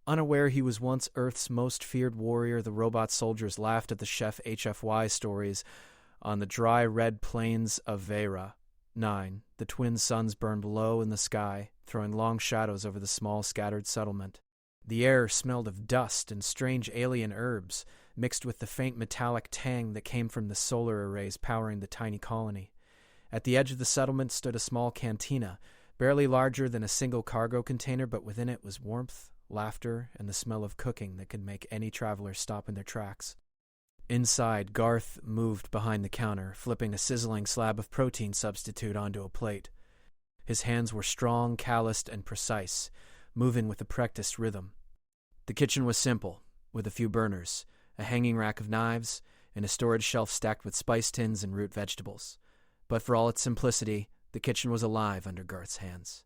Unaware he was once Earth's most feared warrior, the robot soldiers laughed at the chef HFY stories on the dry red plains of Vera. 9. The twin suns burned low in the sky, throwing long shadows over the small scattered settlement. The air smelled of dust and strange alien herbs, mixed with the faint metallic tang that came from the solar arrays powering the tiny colony. At the edge of the settlement stood a small cantina, barely larger than a single cargo container, but within it was warmth, laughter, and the smell of cooking that could make any traveler stop in their tracks. Inside, Garth moved behind the counter, flipping a sizzling slab of protein substitute onto a plate. His hands were strong, calloused, and precise, moving with a practiced rhythm. The kitchen was simple, with a few burners, a hanging rack of knives, and a storage shelf stacked with spice tins and root vegetables. But for all its simplicity, the kitchen was alive under Garth's hands.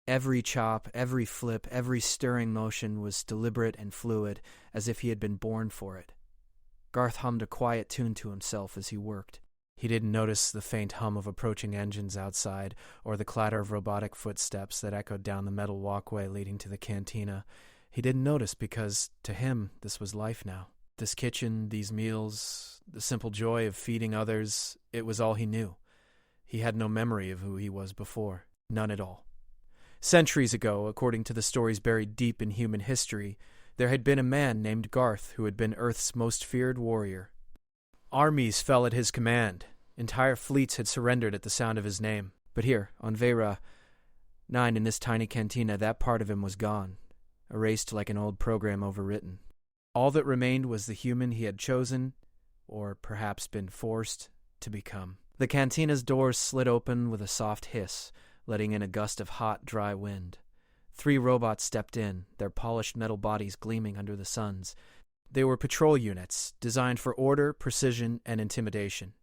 Every chop, every flip, every stirring motion was deliberate and fluid, as if he had been born for it. Garth hummed a quiet tune to himself as he worked. He didn't notice the faint hum of approaching engines outside, or the clatter of robotic footsteps that echoed down the metal walkway leading to the cantina. He didn't notice because, to him, this was life now. This kitchen, these meals, the simple joy of feeding others, it was all he knew. He had no memory of who he was before. None at all. Centuries ago, according to the stories buried deep in human history, there had been a man named Garth who had been Earth's most feared warrior. Armies fell at his command. Entire fleets had surrendered at the sound of his name. But here, on Vera 9, in this tiny cantina, that part of him was gone, erased like an old program overwritten. All that remained was the human he had chosen, or perhaps been forced, to become. The cantina's doors slid open with a soft hiss, letting in a gust of hot, dry wind. 3 robots stepped in, their polished metal bodies gleaming under the suns. They were patrol units, designed for order, precision, and intimidation.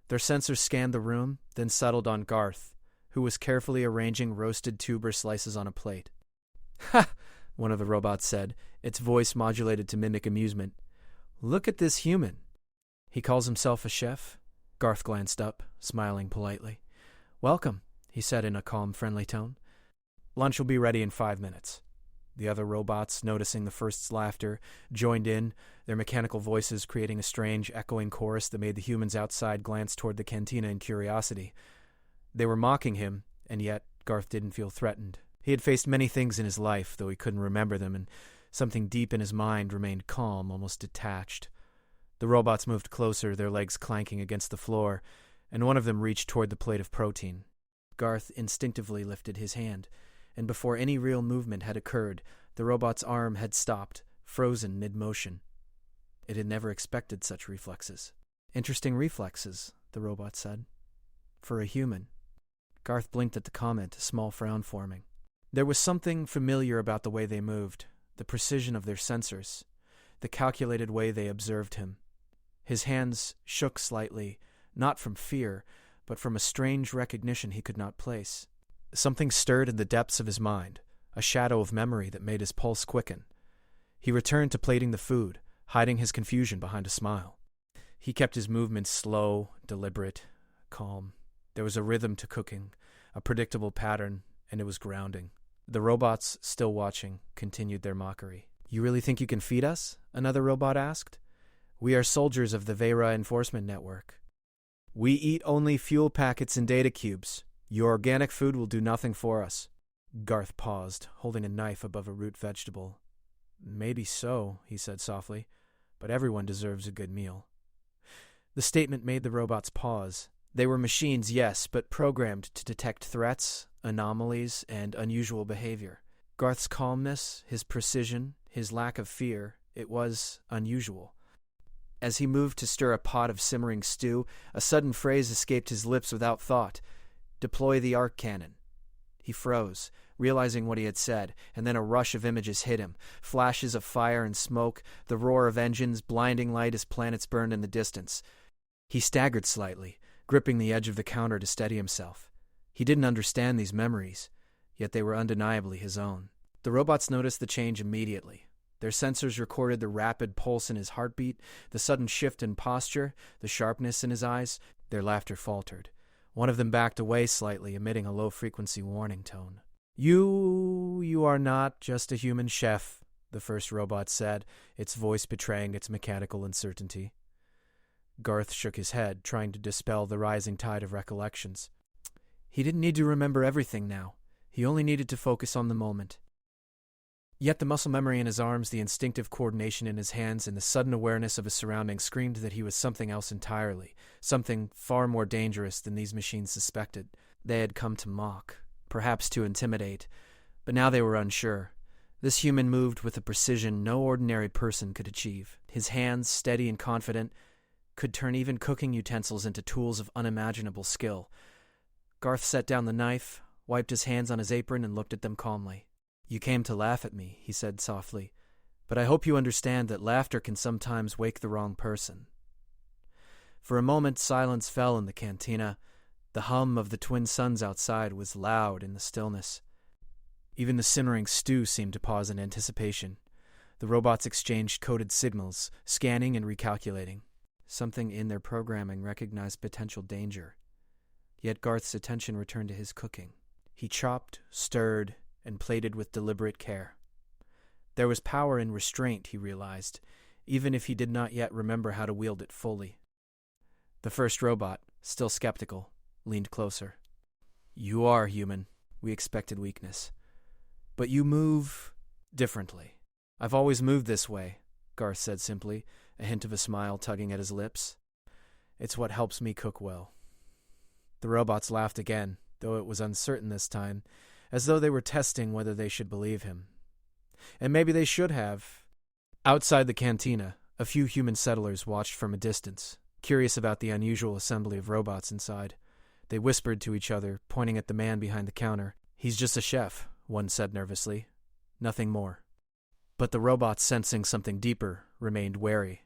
Their sensors scanned the room, then settled on Garth, who was carefully arranging roasted tuber slices on a plate. "Ha!" one of the robots said, its voice modulated to mimic amusement. "Look at this human." "He calls himself a chef?" Garth glanced up, smiling politely. "Welcome," he said in a calm, friendly tone. "Lunch will be ready in 5 minutes." The other robots, noticing the first's laughter, joined in, their mechanical voices creating a strange, echoing chorus that made the humans outside glance toward the cantina in curiosity. They were mocking him, and yet Garth didn't feel threatened. He had faced many things in his life, though he couldn't remember them, and something deep in his mind remained calm, almost detached. The robots moved closer, their legs clanking against the floor, and one of them reached toward the plate of protein. Garth instinctively lifted his hand, and before any real movement had occurred, the robot's arm had stopped, frozen mid-motion. It had never expected such reflexes. "Interesting reflexes," the robot said. "For a human." Garth blinked at the comment, a small frown forming. There was something familiar about the way they moved, the precision of their sensors, the calculated way they observed him. His hands shook slightly, not from fear, but from a strange recognition he could not place. Something stirred in the depths of his mind, a shadow of memory that made his pulse quicken. He returned to plating the food, hiding his confusion behind a smile. He kept his movements slow, deliberate, calm. There was a rhythm to cooking, a predictable pattern, and it was grounding. The robots, still watching, continued their mockery. "You really think you can feed us?" another robot asked. "We are soldiers of the Vera Enforcement Network. We eat only fuel packets and data cubes. Your organic food will do nothing for us." Garth paused, holding a knife above a root vegetable. "Maybe so," he said softly, "but everyone deserves a good meal." The statement made the robots pause. They were machines, yes, but programmed to detect threats, anomalies, and unusual behavior. Garth's calmness, his precision, his lack of fear, it was unusual. As he moved to stir a pot of simmering stew, a sudden phrase escaped his lips without thought. "Deploy the arc cannon." He froze, realizing what he had said, and then a rush of images hit him. Flashes of fire and smoke, the roar of engines, blinding light as planets burned in the distance. He staggered slightly, gripping the edge of the counter to steady himself. He didn't understand these memories, yet they were undeniably his own. The robots noticed the change immediately. Their sensors recorded the rapid pulse in his heartbeat, the sudden shift in posture, the sharpness in his eyes. Their laughter faltered. One of them backed away slightly, emitting a low-frequency warning tone. You are not just a human chef," the first robot said, its voice betraying its mechanical uncertainty. Garth shook his head, trying to dispel the rising tide of recollections. He didn't need to remember everything now. He only needed to focus on the moment. Yet the muscle memory in his arms, the instinctive coordination in his hands, and the sudden awareness of his surroundings screamed that he was something else entirely, something far more dangerous than these machines suspected. They had come to mock, perhaps to intimidate, but now they were unsure. This human moved with a precision no ordinary person could achieve. His hands, steady and confident, could turn even cooking utensils into tools of unimaginable skill. Garth set down the knife, wiped his hands on his apron, and looked at them calmly. You came to laugh at me, he said softly, but I hope you understand that laughter can sometimes wake the wrong person. For a moment, silence fell in the cantina. The hum of the twin suns outside was loud in the stillness. Even the simmering stew seemed to pause in anticipation. The robots exchanged coded signals, scanning and recalculating. Something in their programming recognized potential danger. Yet Garth's attention returned to his cooking. He chopped, stirred, and plated with deliberate care. There was power in restraint, he realized, even if he did not yet remember how to wield it fully. The first robot, still skeptical, leaned closer. You are human. We expected weakness. But you move differently. I've always moved this way, Garth said simply, a hint of a smile tugging at his lips. It's what helps me cook well. The robots laughed again, though it was uncertain this time, as though they were testing whether they should believe him. And maybe they should have. Outside the cantina, a few human settlers watched from a distance, curious about the unusual assembly of robots inside. They whispered to each other, pointing at the man behind the counter. He's just a chef, one said nervously. Nothing more. But the robots, sensing something deeper, remained wary.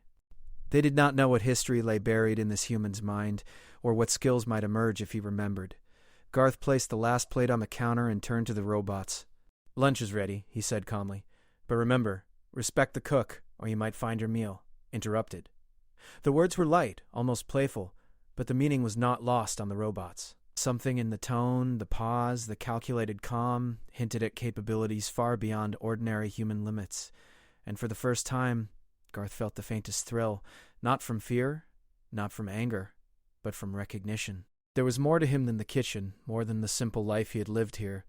They did not know what history lay buried in this human's mind, or what skills might emerge if he remembered. Garth placed the last plate on the counter and turned to the robots. Lunch is ready, he said calmly. But remember, respect the cook, or you might find your meal interrupted. The words were light, almost playful, but the meaning was not lost on the robots. Something in the tone, the pause, the calculated calm hinted at capabilities far beyond ordinary human limits. And for the first time, Garth felt the faintest thrill, not from fear, not from anger, but from recognition. There was more to him than the kitchen, more than the simple life he had lived here.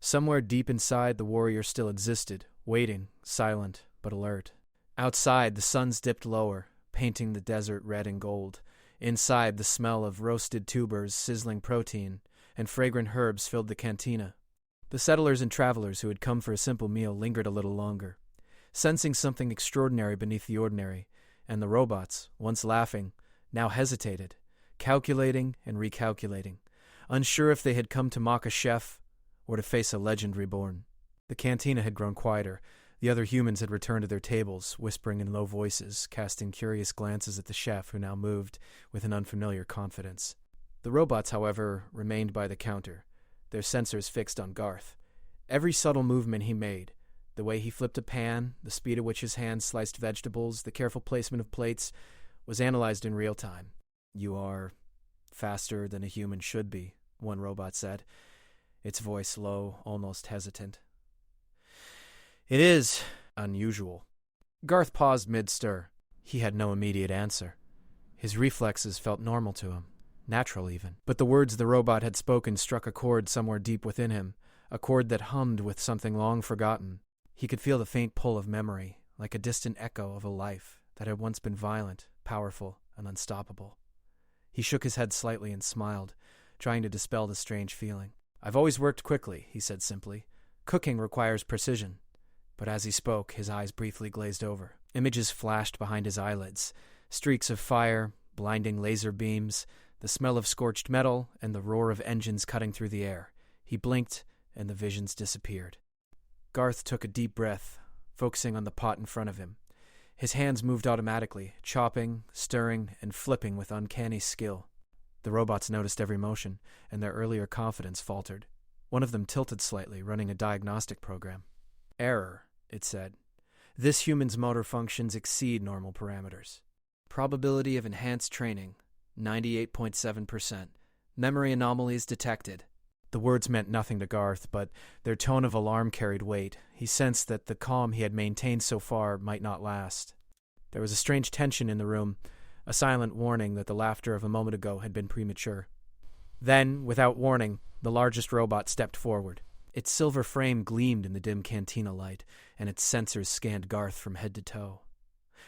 Somewhere deep inside, the warrior still existed, waiting, silent but alert. Outside, the suns dipped lower, painting the desert red and gold. Inside, the smell of roasted tubers, sizzling protein, and fragrant herbs filled the cantina. The settlers and travelers who had come for a simple meal lingered a little longer, sensing something extraordinary beneath the ordinary, and the robots, once laughing, now hesitated, calculating and recalculating, unsure if they had come to mock a chef or to face a legend reborn. The cantina had grown quieter. The other humans had returned to their tables, whispering in low voices, casting curious glances at the chef, who now moved with an unfamiliar confidence. The robots, however, remained by the counter, their sensors fixed on Garth. Every subtle movement he made, the way he flipped a pan, the speed at which his hands sliced vegetables, the careful placement of plates, was analyzed in real time. You are faster than a human should be, one robot said, its voice low, almost hesitant. It is unusual. Garth paused mid-stir. He had no immediate answer. His reflexes felt normal to him, natural even. But the words the robot had spoken struck a chord somewhere deep within him, a chord that hummed with something long forgotten. He could feel the faint pull of memory, like a distant echo of a life that had once been violent, powerful, and unstoppable. He shook his head slightly and smiled, trying to dispel the strange feeling. I've always worked quickly, he said simply. Cooking requires precision. But as he spoke, his eyes briefly glazed over. Images flashed behind his eyelids. Streaks of fire, blinding laser beams, the smell of scorched metal, and the roar of engines cutting through the air. He blinked, and the visions disappeared. Garth took a deep breath, focusing on the pot in front of him. His hands moved automatically, chopping, stirring, and flipping with uncanny skill. The robots noticed every motion, and their earlier confidence faltered. One of them tilted slightly, running a diagnostic program. Error, it said. This human's motor functions exceed normal parameters. Probability of enhanced training, 98.7%. Memory anomalies detected. The words meant nothing to Garth, but their tone of alarm carried weight. He sensed that the calm he had maintained so far might not last. There was a strange tension in the room, a silent warning that the laughter of a moment ago had been premature. Then, without warning, the largest robot stepped forward. Its silver frame gleamed in the dim cantina light, and its sensors scanned Garth from head to toe.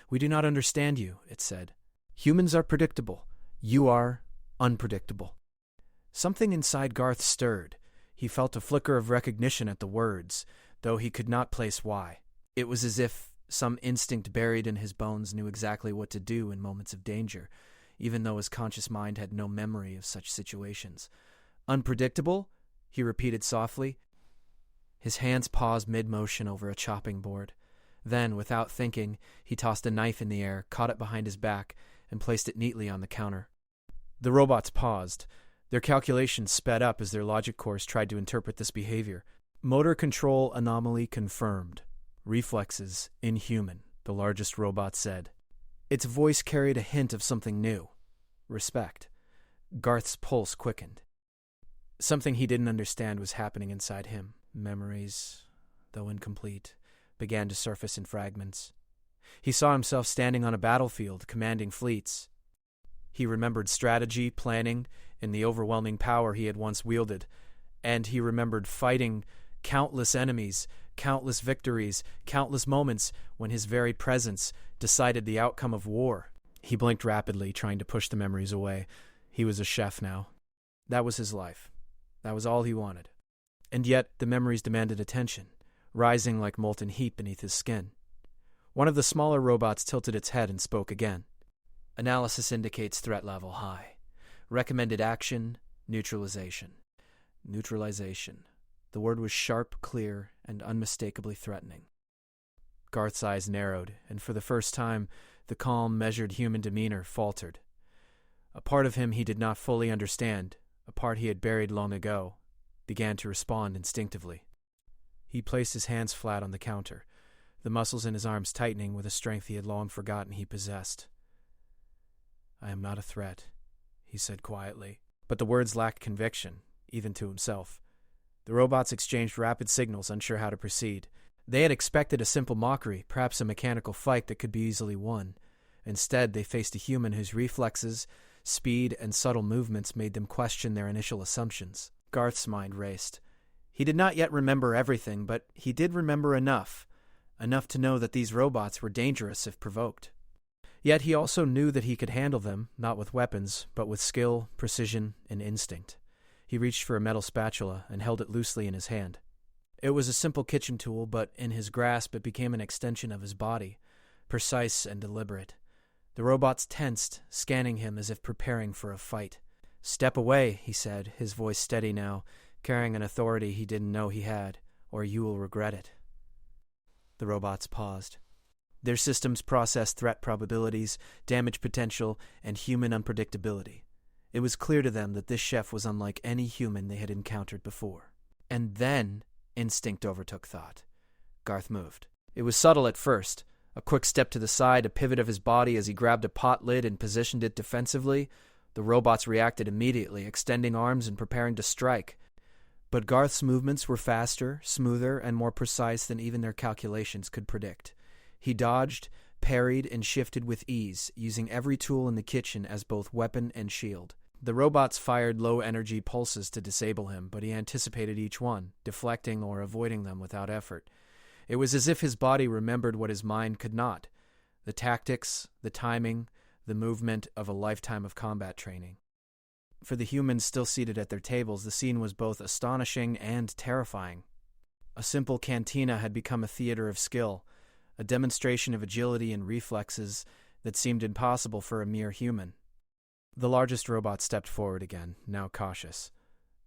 "We do not understand you," it said. "Humans are predictable. You are unpredictable." Something inside Garth stirred. He felt a flicker of recognition at the words, though he could not place why. It was as if some instinct buried in his bones knew exactly what to do in moments of danger, even though his conscious mind had no memory of such situations. "Unpredictable?" he repeated softly. His hands paused mid-motion over a chopping board. Then, without thinking, he tossed a knife in the air, caught it behind his back, and placed it neatly on the counter. The robots paused. Their calculations sped up as their logic cores tried to interpret this behavior. "Motor control anomaly confirmed. Reflexes inhuman," the largest robot said. Its voice carried a hint of something new. Respect. Garth's pulse quickened. Something he didn't understand was happening inside him. Memories, though incomplete, began to surface in fragments. He saw himself standing on a battlefield, commanding fleets. He remembered strategy, planning, and the overwhelming power he had once wielded, and he remembered fighting countless enemies, countless victories, countless moments when his very presence decided the outcome of war. He blinked rapidly, trying to push the memories away. He was a chef now. That was his life. That was all he wanted. And yet the memories demanded attention, rising like molten heat beneath his skin. One of the smaller robots tilted its head and spoke again. "Analysis indicates threat level high. Recommended action, neutralization." Neutralization. The word was sharp, clear, and unmistakably threatening. Garth's eyes narrowed, and for the first time, the calm, measured human demeanor faltered. A part of him he did not fully understand, a part he had buried long ago, began to respond instinctively. He placed his hands flat on the counter, the muscles in his arms tightening with a strength he had long forgotten he possessed. "I am not a threat," he said quietly, but the words lacked conviction, even to himself. The robots exchanged rapid signals, unsure how to proceed. They had expected a simple mockery, perhaps a mechanical fight that could be easily won. Instead, they faced a human whose reflexes, speed, and subtle movements made them question their initial assumptions. Garth's mind raced. He did not yet remember everything, but he did remember enough to know that these robots were dangerous if provoked. Yet he also knew that he could handle them, not with weapons, but with skill, precision, and instinct. He reached for a metal spatula and held it loosely in his hand. It was a simple kitchen tool, but in his grasp it became an extension of his body, precise and deliberate. The robots tensed, scanning him as if preparing for a fight. "Step away," he said, his voice steady now, carrying an authority he didn't know he had, "or you will regret it." The robots paused. Their systems processed threat probabilities, damage potential, and human unpredictability. It was clear to them that this chef was unlike any human they had encountered before. And then instinct overtook thought. Garth moved. It was subtle at first. A quick step to the side, a pivot of his body as he grabbed a pot lid and positioned it defensively. The robots reacted immediately, extending arms and preparing to strike. But Garth's movements were faster, smoother, and more precise than even their calculations could predict. He dodged, parried, and shifted with ease, using every tool in the kitchen as both weapon and shield. The robots fired low-energy pulses to disable him, but he anticipated each one, deflecting or avoiding them without effort. It was as if his body remembered what his mind could not: the tactics, the timing, the movement of a lifetime of combat training. For the humans still seated at their tables, the scene was both astonishing and terrifying. A simple cantina had become a theater of skill, a demonstration of agility and reflexes that seemed impossible for a mere human. The largest robot stepped forward again, now cautious.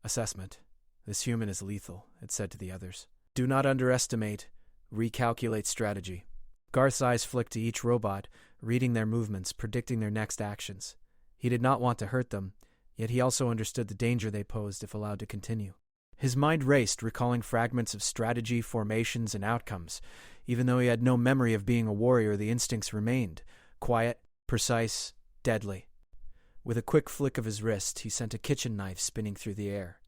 "Assessment. This human is lethal," it said to the others. "Do not underestimate. Recalculate strategy." Garth's eyes flicked to each robot, reading their movements, predicting their next actions. He did not want to hurt them, yet he also understood the danger they posed if allowed to continue. His mind raced, recalling fragments of strategy, formations, and outcomes. Even though he had no memory of being a warrior, the instincts remained: quiet, precise, deadly. With a quick flick of his wrist, he sent a kitchen knife spinning through the air.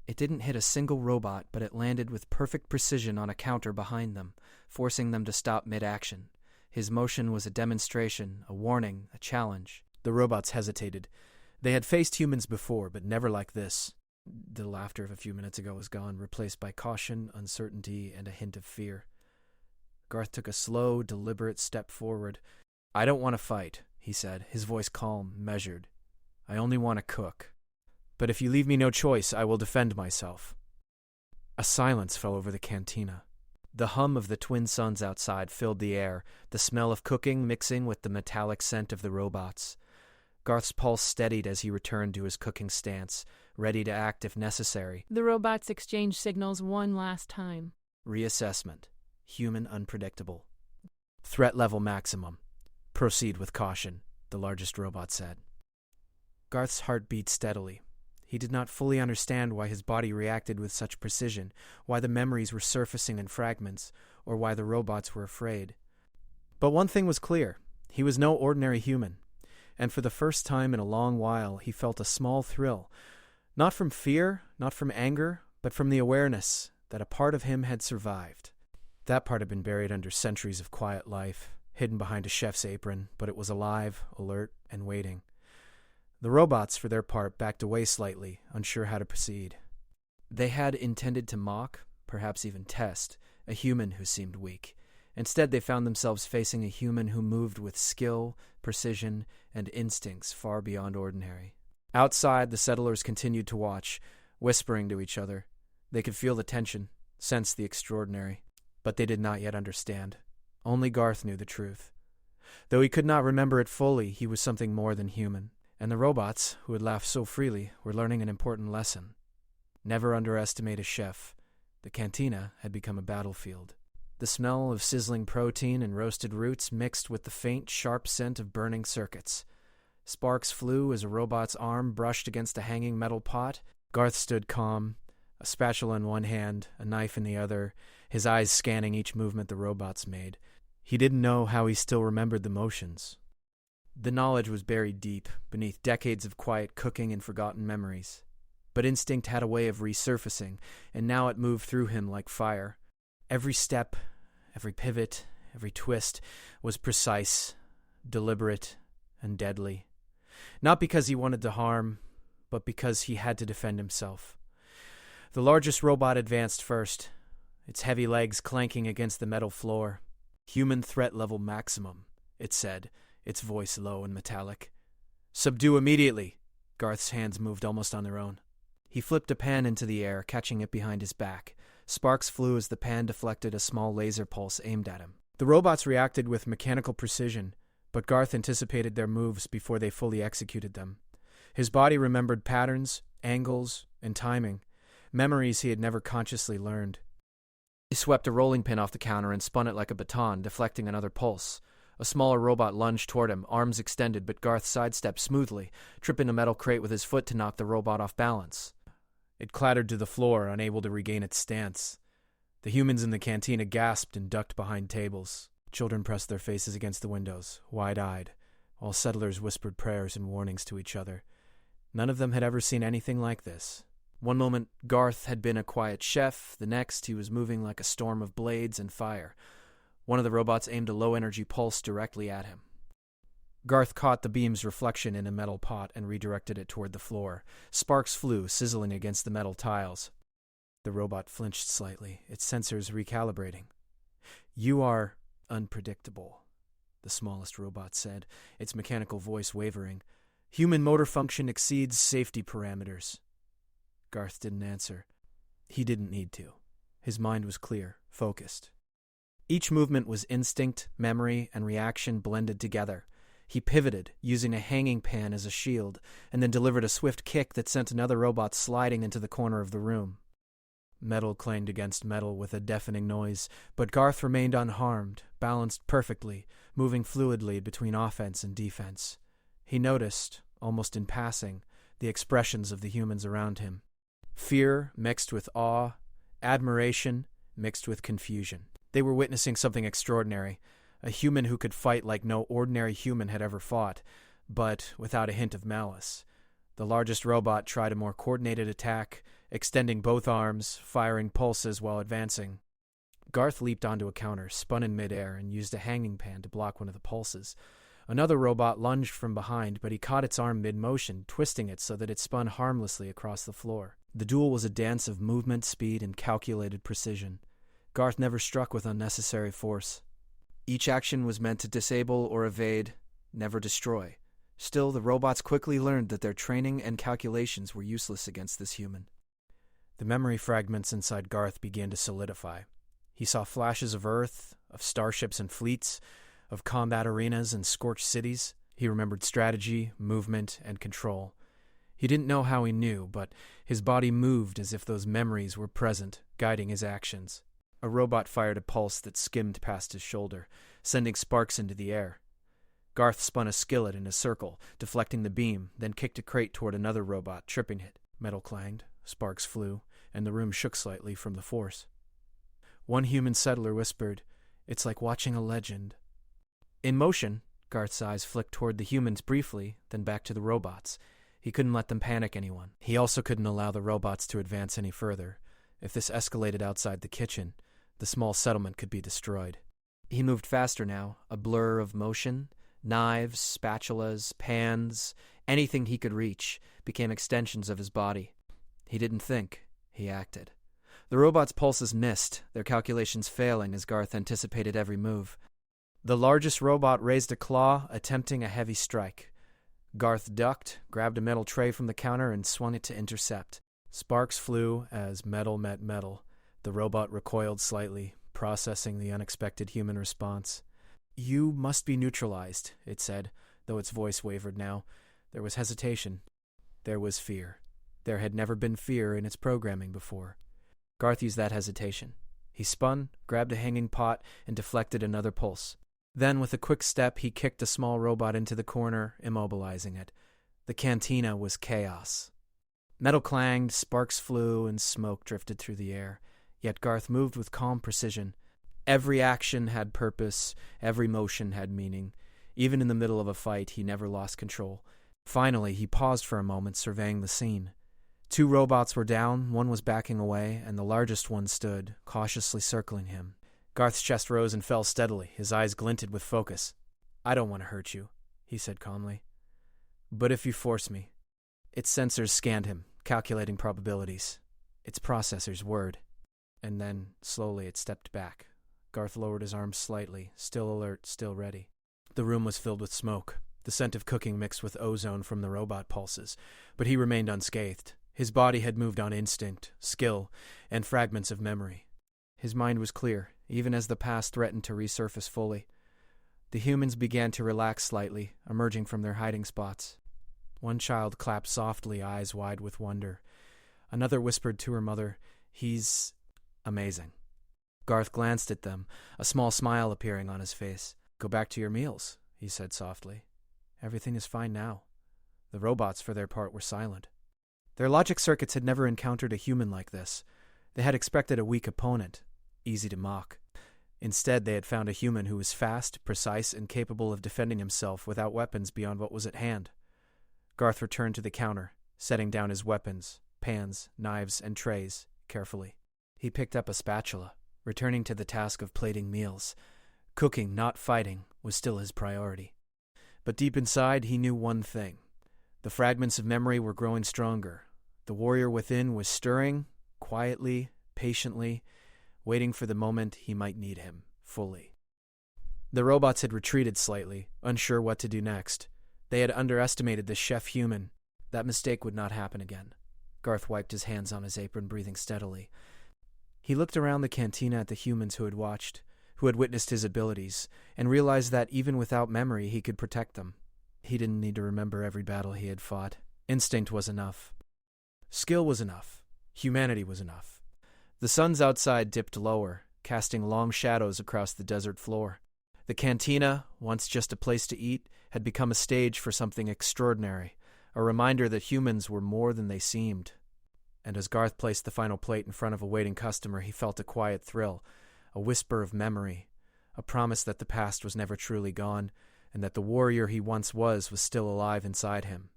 It didn't hit a single robot, but it landed with perfect precision on a counter behind them, forcing them to stop mid-action. His motion was a demonstration, a warning, a challenge. The robots hesitated. They had faced humans before, but never like this. The laughter of a few minutes ago was gone, replaced by caution, uncertainty, and a hint of fear. Garth took a slow, deliberate step forward. "I don't want to fight," he said, his voice calm, measured. "I only want to cook. But if you leave me no choice, I will defend myself." A silence fell over the cantina. The hum of the twin suns outside filled the air, the smell of cooking mixing with the metallic scent of the robots. Garth's pulse steadied as he returned to his cooking stance, ready to act if necessary. The robots exchange signals one last time. Reassessment. Human unpredictable. Threat level maximum. Proceed with caution, the largest robot said. Garth's heart beat steadily. He did not fully understand why his body reacted with such precision, why the memories were surfacing in fragments, or why the robots were afraid. But one thing was clear. He was no ordinary human. And for the first time in a long while, he felt a small thrill. Not from fear, not from anger, but from the awareness that a part of him had survived. That part had been buried under centuries of quiet life, hidden behind a chef's apron, but it was alive, alert, and waiting. The robots, for their part, backed away slightly, unsure how to proceed. They had intended to mock, perhaps even test, a human who seemed weak. Instead, they found themselves facing a human who moved with skill, precision, and instincts far beyond ordinary. Outside, the settlers continued to watch, whispering to each other. They could feel the tension, sense the extraordinary, but they did not yet understand. Only Garth knew the truth. Though he could not remember it fully, he was something more than human. And the robots, who had laughed so freely, were learning an important lesson. Never underestimate a chef. The cantina had become a battlefield. The smell of sizzling protein and roasted roots mixed with the faint, sharp scent of burning circuits. Sparks flew as a robot's arm brushed against a hanging metal pot. Garth stood calm, a spatula in one hand, a knife in the other, his eyes scanning each movement the robots made. He didn't know how he still remembered the motions. The knowledge was buried deep, beneath decades of quiet cooking and forgotten memories. But instinct had a way of resurfacing, and now it moved through him like fire. Every step, every pivot, every twist was precise, deliberate, and deadly. Not because he wanted to harm, but because he had to defend himself. The largest robot advanced first, its heavy legs clanking against the metal floor. "Human threat level maximum," it said, its voice low and metallic. "Subdue immediately." Garth's hands moved almost on their own. He flipped a pan into the air, catching it behind his back. Sparks flew as the pan deflected a small laser pulse aimed at him. The robots reacted with mechanical precision, but Garth anticipated their moves before they fully executed them. His body remembered patterns, angles, and timing, memories he had never consciously learned. He swept a rolling pin off the counter and spun it like a baton, deflecting another pulse. A smaller robot lunged toward him, arms extended, but Garth sidestepped smoothly, tripping a metal crate with his foot to knock the robot off balance. It clattered to the floor, unable to regain its stance. The humans in the cantina gasped and ducked behind tables. Children pressed their faces against the windows, wide-eyed, while settlers whispered prayers and warnings to each other. None of them had ever seen anything like this. One moment, Garth had been a quiet chef. The next, he was moving like a storm of blades and fire. One of the robots aimed a low-energy pulse directly at him. Garth caught the beam's reflection in a metal pot and redirected it toward the floor. Sparks flew, sizzling against the metal tiles. The robot flinched slightly, its sensors recalibrating. "You are unpredictable," the smallest robot said, its mechanical voice wavering. "Human motor function exceeds safety parameters." Garth didn't answer. He didn't need to. His mind was clear, focused. Each movement was instinct, memory, and reaction blended together. He pivoted, using a hanging pan as a shield, and then delivered a swift kick that sent another robot sliding into the corner of the room. Metal clanged against metal with a deafening noise, but Garth remained unharmed, balanced perfectly, moving fluidly between offense and defense. He noticed, almost in passing, the expressions of the humans around him. Fear mixed with awe, admiration mixed with confusion. They were witnessing something extraordinary, a human who could fight like no ordinary human had ever fought, but without a hint of malice. The largest robot tried a more coordinated attack, extending both arms, firing pulses while advancing. Garth leaped onto a counter, spun in midair, and used a hanging pan to block one of the pulses. Another robot lunged from behind, but he caught its arm mid-motion, twisting it so that it spun harmlessly across the floor. The duel was a dance of movement, speed, and calculated precision. Garth never struck with unnecessary force. Each action was meant to disable or evade, never destroy. Still, the robots quickly learned that their training and calculations were useless against this human. The memory fragments inside Garth began to solidify. He saw flashes of Earth, of starships and fleets, of combat arenas and scorched cities. He remembered strategy, movement, and control. He didn't know how he knew, but his body moved as if those memories were present, guiding his actions. A robot fired a pulse that skimmed past his shoulder, sending sparks into the air. Garth spun a skillet in a circle, deflecting the beam, then kicked a crate toward another robot, tripping it. Metal clanged, sparks flew, and the room shook slightly from the force. One human settler whispered, "It's like watching a legend." In motion, Garth's eyes flicked toward the humans briefly, then back to the robots. He couldn't let them panic anyone. He also couldn't allow the robots to advance any further. If this escalated outside the kitchen, the small settlement could be destroyed. He moved faster now, a blur of motion. Knives, spatulas, pans, anything he could reach became extensions of his body. He didn't think, he acted. The robots' pulses missed, their calculations failing as Garth anticipated every move. The largest robot raised a claw, attempting a heavy strike. Garth ducked, grabbed a metal tray from the counter, and swung it to intercept. Sparks flew as metal met metal. The robot recoiled slightly, processing the unexpected human response. "You must be neutralized," it said, though its voice wavered now. There was hesitation. There was fear. There had never been fear in its programming before. Garth used that hesitation. He spun, grabbed a hanging pot, and deflected another pulse. Then, with a quick step, he kicked a small robot into the corner, immobilizing it. The cantina was chaos. Metal clanged, sparks flew, and smoke drifted through the air. Yet Garth moved with calm precision. Every action had purpose, every motion had meaning. Even in the middle of a fight, he never lost control. Finally, he paused for a moment, surveying the scene. 2 robots were down, one was backing away, and the largest one stood, cautiously circling him. Garth's chest rose and fell steadily, his eyes glinted with focus. "I don't want to hurt you," he said calmly. "But if you force me." Its sensors scanned him, calculating probabilities. Its processors whirred. And then, slowly, it stepped back. Garth lowered his arms slightly, still alert, still ready. The room was filled with smoke, the scent of cooking mixed with ozone from the robot pulses, but he remained unscathed. His body had moved on instinct, skill, and fragments of memory. His mind was clear, even as the past threatened to resurface fully. The humans began to relax slightly, emerging from their hiding spots. One child clapped softly, eyes wide with wonder. Another whispered to her mother, "He's amazing." Garth glanced at them, a small smile appearing on his face. "Go back to your meals," he said softly. "Everything is fine now." The robots, for their part, were silent. Their logic circuits had never encountered a human like this. They had expected a weak opponent, easy to mock. Instead, they had found a human who was fast, precise, and capable of defending himself without weapons beyond what was at hand. Garth returned to the counter, setting down his weapons, pans, knives, and trays, carefully. He picked up a spatula, returning to the task of plating meals. Cooking, not fighting, was still his priority. But deep inside, he knew one thing. The fragments of memory were growing stronger. The warrior within was stirring, quietly, patiently, waiting for the moment he might need him, fully. The robots had retreated slightly, unsure what to do next. They had underestimated the chef human. That mistake would not happen again. Garth wiped his hands on his apron, breathing steadily. He looked around the cantina at the humans who had watched, who had witnessed his abilities, and realized that even without memory he could protect them. He didn't need to remember every battle he had fought. Instinct was enough. Skill was enough. Humanity was enough. The suns outside dipped lower, casting long shadows across the desert floor. The cantina, once just a place to eat, had become a stage for something extraordinary, a reminder that humans were more than they seemed. And as Garth placed the final plate in front of a waiting customer, he felt a quiet thrill, a whisper of memory, a promise that the past was never truly gone, and that the warrior he once was still alive inside him.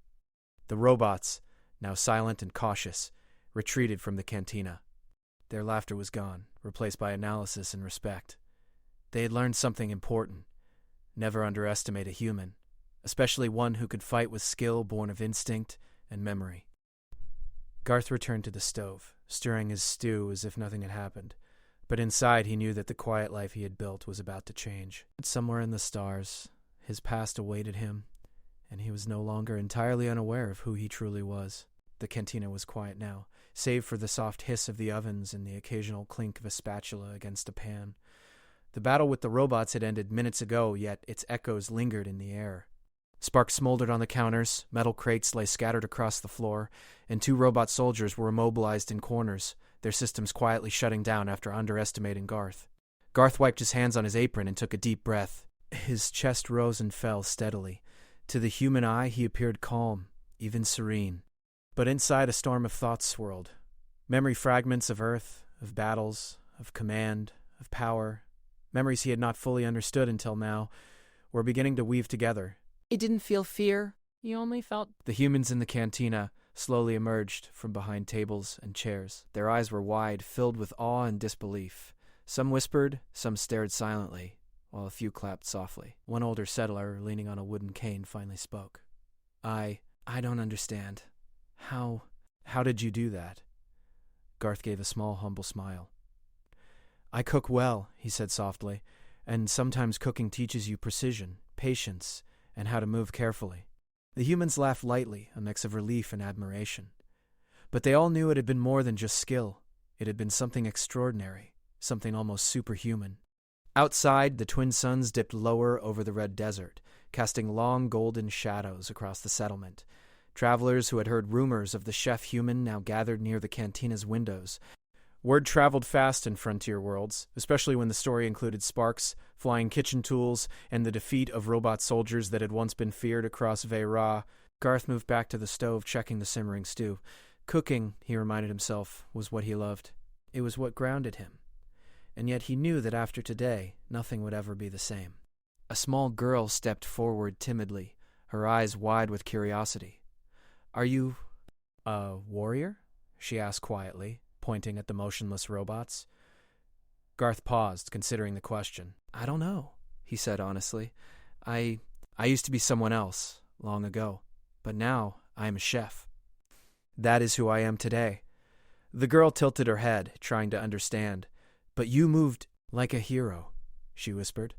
The robots, now silent and cautious, retreated from the cantina. Their laughter was gone, replaced by analysis and respect. They had learned something important. Never underestimate a human, especially one who could fight with skill born of instinct and memory. Garth returned to the stove, stirring his stew as if nothing had happened. But inside he knew that the quiet life he had built was about to change. Somewhere in the stars, his past awaited him, and he was no longer entirely unaware of who he truly was. The cantina was quiet now, save for the soft hiss of the ovens and the occasional clink of a spatula against a pan. The battle with the robots had ended minutes ago, yet its echoes lingered in the air. Sparks smoldered on the counters, metal crates lay scattered across the floor, and 2 robot soldiers were immobilized in corners, their systems quietly shutting down after underestimating Garth. Garth wiped his hands on his apron and took a deep breath. His chest rose and fell steadily. To the human eye, he appeared calm, even serene. But inside, a storm of thoughts swirled. Memory fragments of Earth, of battles, of command, of power, memories he had not fully understood until now, were beginning to weave together. He didn't feel fear. He only felt... The humans in the cantina slowly emerged from behind tables and chairs. Their eyes were wide, filled with awe and disbelief. Some whispered, some stared silently, while a few clapped softly. One older settler, leaning on a wooden cane, finally spoke. I don't understand. How did you do that? Garth gave a small, humble smile. I cook well, he said softly, and sometimes cooking teaches you precision, patience, and how to move carefully. The humans laughed lightly, a mix of relief and admiration. But they all knew it had been more than just skill. It had been something extraordinary, something almost superhuman. Outside, the twin suns dipped lower over the red desert, casting long golden shadows across the settlement. Travelers who had heard rumors of the chef human now gathered near the cantina's windows. Word traveled fast in frontier worlds, especially when the story included sparks, flying kitchen tools, and the defeat of robot soldiers that had once been feared across Veira. Garth moved back to the stove, checking the simmering stew. Cooking, he reminded himself, was what he loved. It was what grounded him. And yet he knew that after today, nothing would ever be the same. A small girl stepped forward timidly, her eyes wide with curiosity. Are you a warrior? She asked quietly, pointing at the motionless robots. Garth paused, considering the question. I don't know, he said honestly. I used to be someone else, long ago, but now I am a chef. That is who I am today. The girl tilted her head, trying to understand. But you moved like a hero, she whispered.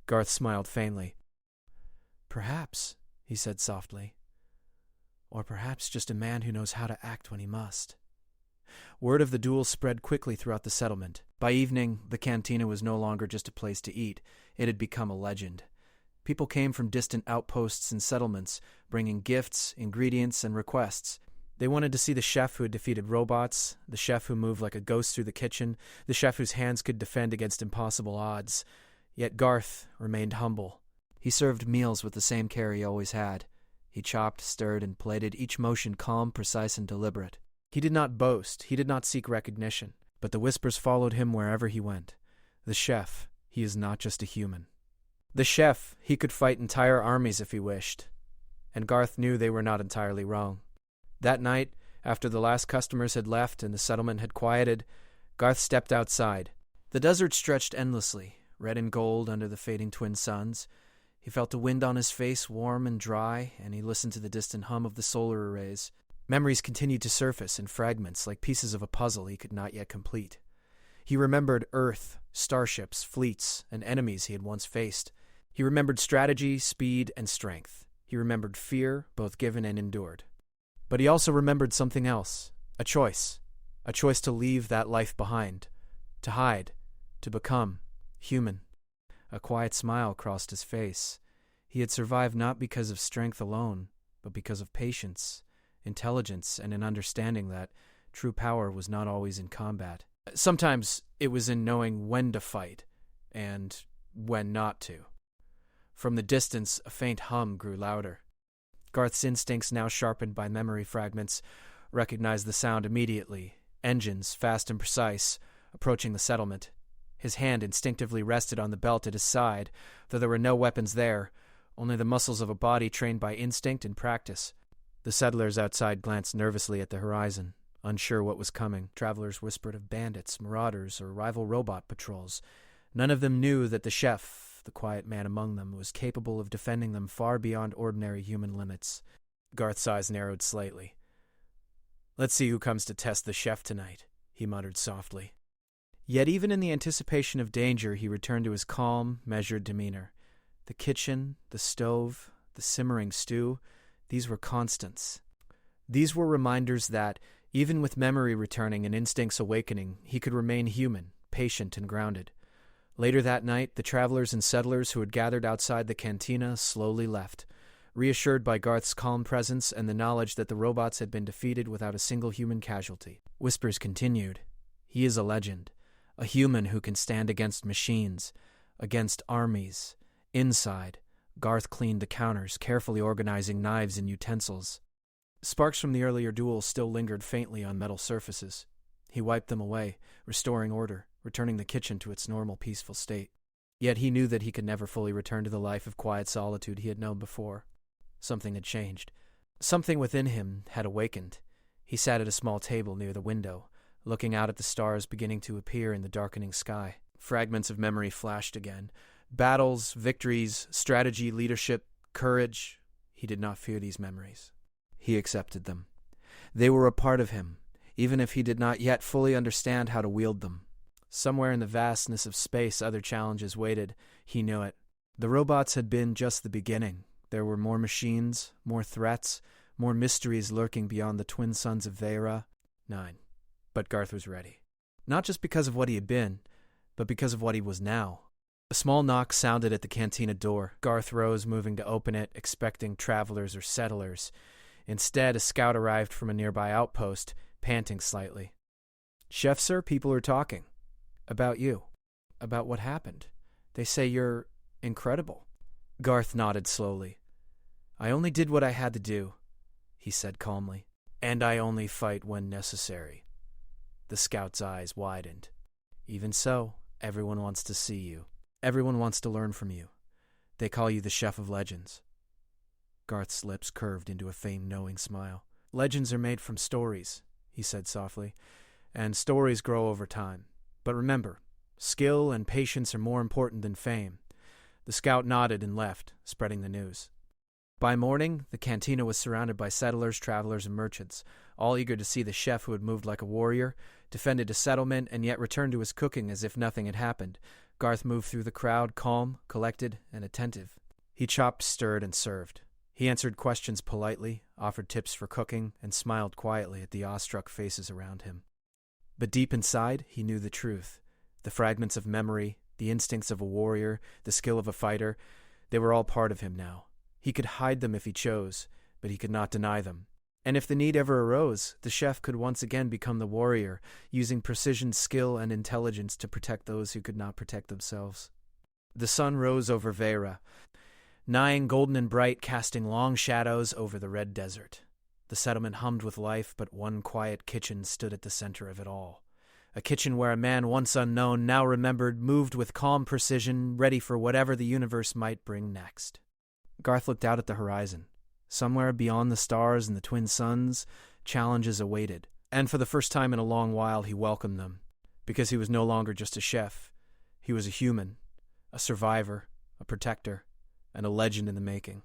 Garth smiled faintly. Perhaps, he said softly. Or perhaps just a man who knows how to act when he must. Word of the duel spread quickly throughout the settlement. By evening, the cantina was no longer just a place to eat. It had become a legend. People came from distant outposts and settlements, bringing gifts, ingredients, and requests. They wanted to see the chef who had defeated robots, the chef who moved like a ghost through the kitchen, the chef whose hands could defend against impossible odds. Yet Garth remained humble. He served meals with the same care he always had. He chopped, stirred, and plated, each motion calm, precise, and deliberate. He did not boast, he did not seek recognition, but the whispers followed him wherever he went. The chef, he is not just a human. The chef, he could fight entire armies if he wished. And Garth knew they were not entirely wrong. That night, after the last customers had left and the settlement had quieted, Garth stepped outside. The desert stretched endlessly, red and gold under the fading twin suns. He felt the wind on his face, warm and dry, and he listened to the distant hum of the solar arrays. Memories continued to surface in fragments like pieces of a puzzle he could not yet complete. He remembered Earth, starships, fleets, and enemies he had once faced. He remembered strategy, speed, and strength. He remembered fear, both given and endured. But he also remembered something else, a choice to leave that life behind, to hide, to become human. A quiet smile crossed his face. He had survived not because of strength alone, but because of patience, intelligence, and an understanding that true power was not always in combat. Sometimes it was in knowing when to fight and when not to. From the distance, a faint hum grew louder. Garth's instincts, now sharpened by memory fragments, recognized the sound immediately. Engines, fast and precise, approaching the settlement. His hand instinctively rested on the belt at his side, though there were no weapons there, only the muscles of a body trained by instinct and practice. The settlers outside glanced nervously at the horizon, Unsure what was coming, travelers whispered of bandits, marauders, or rival robot patrols. None of them knew that the chef, the quiet man among them, was capable of defending them far beyond ordinary human limits. Garth's eyes narrowed slightly. "Let's see who comes to test the chef tonight," he muttered softly. Yet even in the anticipation of danger, he returned to his calm, measured demeanor. The kitchen, the stove, the simmering stew, these were constants. These were reminders that, even with memory returning and instincts awakening, he could remain human, patient and grounded. Later that night, the travelers and settlers who had gathered outside the cantina slowly left, reassured by Garth's calm presence and the knowledge that the robots had been defeated without a single human casualty. Whispers continued. He is a legend, a human who can stand against machines, against armies. Inside, Garth cleaned the counters, carefully organizing knives and utensils. Sparks from the earlier duel still lingered faintly on metal surfaces. He wiped them away, restoring order, returning the kitchen to its normal, peaceful state. Yet he knew that he could never fully return to the life of quiet solitude he had known before. Something had changed. Something within him had awakened. He sat at a small table near the window, looking out at the stars beginning to appear in the darkening sky. Fragments of memory flashed again. Battles, victories, strategy, leadership, courage. He did not fear these memories. He accepted them. They were a part of him, even if he did not yet fully understand how to wield them. Somewhere in the vastness of space, other challenges waited. He knew it. The robots had been just the beginning. There were more machines, more threats, more mysteries lurking beyond the twin suns of Vera. 9. But Garth was ready. Not just because of what he had been, but because of what he was now. A small knock sounded at the cantina door. Garth rose, moving to open it, expecting travelers or settlers. Instead, a scout arrived from a nearby outpost, panting slightly. "Chef, sir, people are talking. About you. About what happened. They say you're incredible." Garth nodded slowly. "I only did what I had to do," he said calmly. "And I only fight when necessary." The scout's eyes widened. "Even so, everyone wants to see you. Everyone wants to learn from you. They call you the Chef of Legends." Garth's lips curved into a faint, knowing smile. "Legends are made from stories," he said softly, "and stories grow over time. But remember, skill and patience are more important than fame." The scout nodded and left, spreading the news. By morning, the cantina was surrounded by settlers, travelers, and merchants, all eager to see the chef who had moved like a warrior, defended a settlement, and yet returned to his cooking as if nothing had happened. Garth moved through the crowd, calm, collected, and attentive. He chopped, stirred, and served. He answered questions politely, offered tips for cooking, and smiled quietly at the awestruck faces around him. But deep inside, he knew the truth. The fragments of memory, the instincts of a warrior, the skill of a fighter, they were all part of him now. He could hide them if he chose, but he could not deny them. And if the need ever arose, the chef could once again become the warrior, using precision, skill, and intelligence to protect those who could not protect themselves. The sun rose over Vera, nigh golden and bright, casting long shadows over the red desert. The settlement hummed with life, but one quiet kitchen stood at the center of it all. A kitchen where a man once unknown, now remembered, moved with calm precision, ready for whatever the universe might bring next. Garth looked out at the horizon. Somewhere beyond the stars and the twin suns, challenges awaited. And for the first time in a long while, he welcomed them. Because he was no longer just a chef. He was a human, a survivor, a protector, and a legend in the making.